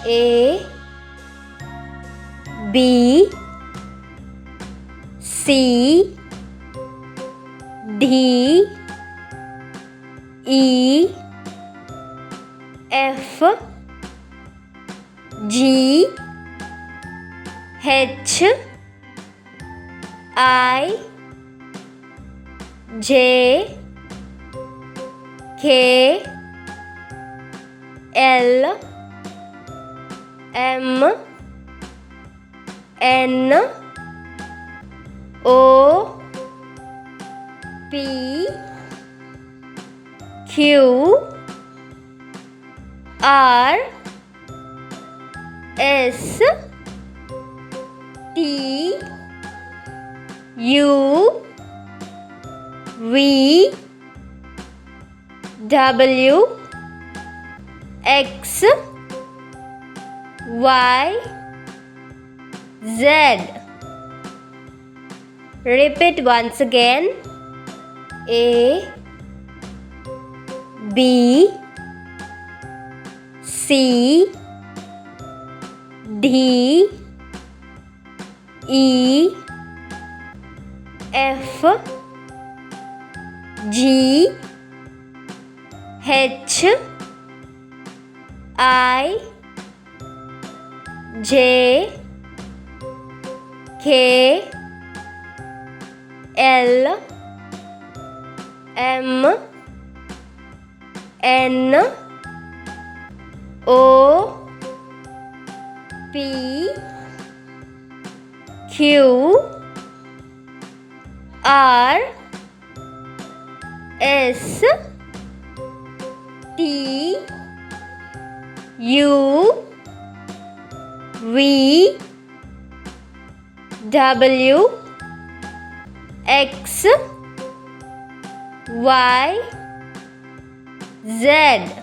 A B C D E F G H I J K L M N O P Q R S T U V W X Y Z. Repeat once again. A B C D E F G H I J K L M N O P Q R S T U V W X Y Z.